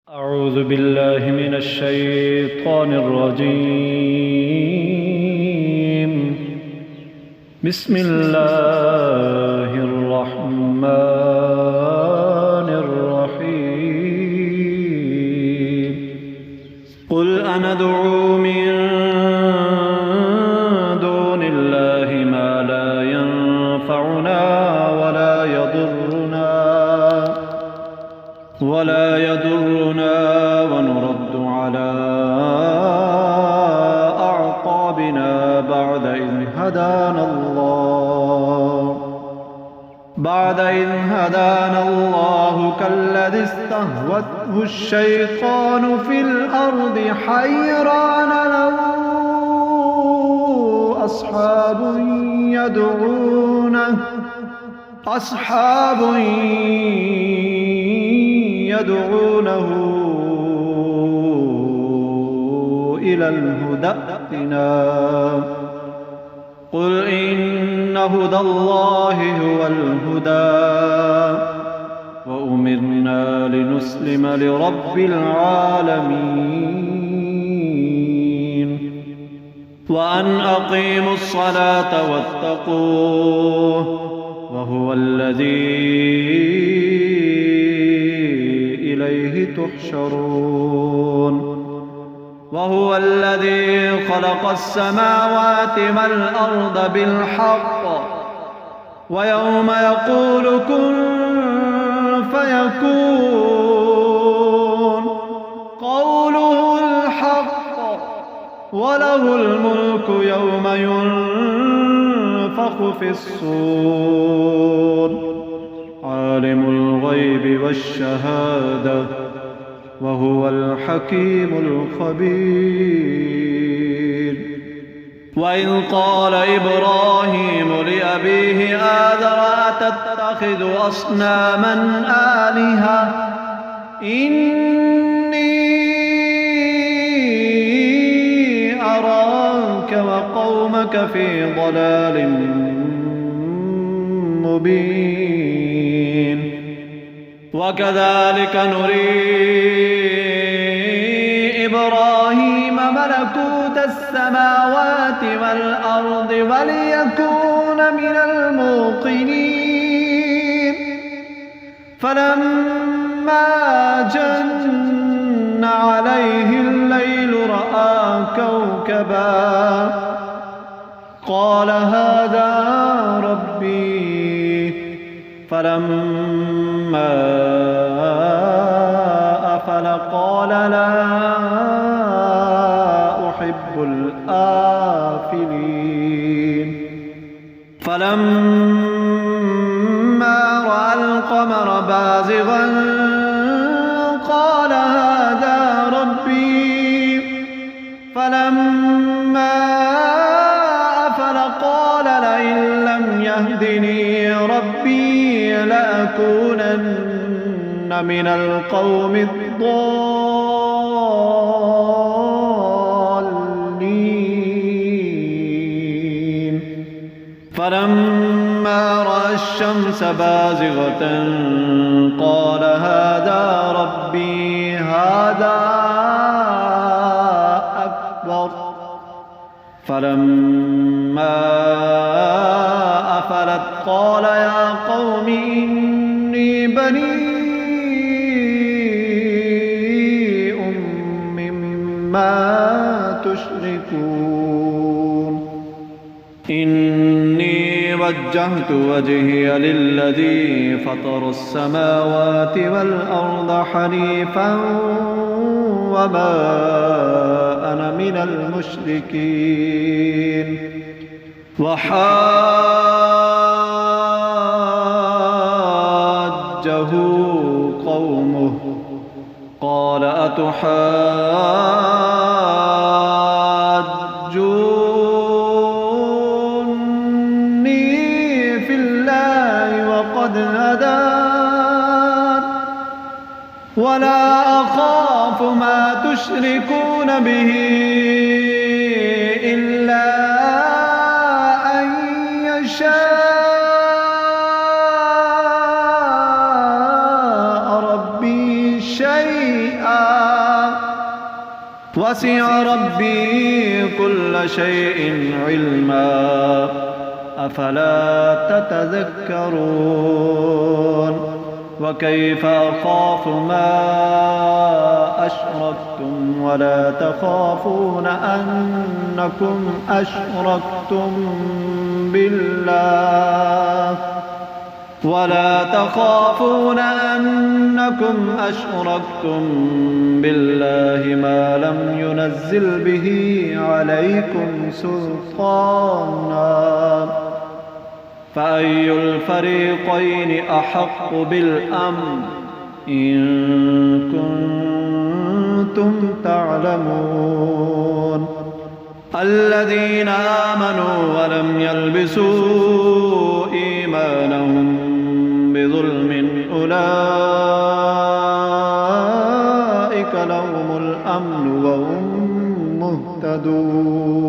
أعوذ بالله من الشيطان الرجيم. بسم الله الرحمن الرحيم. قل أندعو من دون الله ما لا ينفعنا ولا يضرنا ونرد على أعقابنا بعد إذ هدانا الله كالذي استهوته الشيطان في الأرض حيران له أصحاب يدعونه إلى الهدى ائتنا. قل إن هدى الله هو الهدى وأمرنا لنسلم لرب العالمين وأن أقيموا الصلاة واتقوه وهو الذي إليه تحشرون. وهو الذي خلق السماوات والأرض بالحق ويوم يقول كن فيكون قوله الحق وله الملك يوم ينفخ في الصور عالم الغيب والشهادة وهو الحكيم الخبير. وإذ قال إبراهيم لأبيه آذر أتتخذ أصناما آلهة إني أراك وقومك في ضلال مبين. وكذلك نري إبراهيم ملكوت السماوات والأرض وليكون من الموقنين. فلما جن عليه الليل رأى كوكبا قال هذا ربي. فلما أفل قال لا أحب الآفلين. فلما رأى القمر بازغا قال هذا ربي. فلما أفل قال لئن لم يهدني ربي لأكونن من القوم الضالين. فلما رأى الشمس بازغة قال هذا ربي هذا أكبر. فلما أفلت قال يا قوم إني بريء مما تشركون. إني وجهت وجهي للذي فطر السماوات والأرض حنيفا وما أنا من المشركين. وحاجه قومه قال أتحاجوني في الله وقد هدان ولا أخاف ما تشركون به إلا أن يشاء ربي شيئا وسع ربي كل شيء علما أفلا تتذكرون وكيف أخاف ما أشركتم ولا تخافون أنكم أشركتم بالله ما لم ينزل به عليكم سلطانا فأي الفريقين أحق بالأمن إن كنتم تعلمون الذين آمنوا ولم يلبسوا إيمانهم بظلم أولئك لهم الأمن وهم مهتدون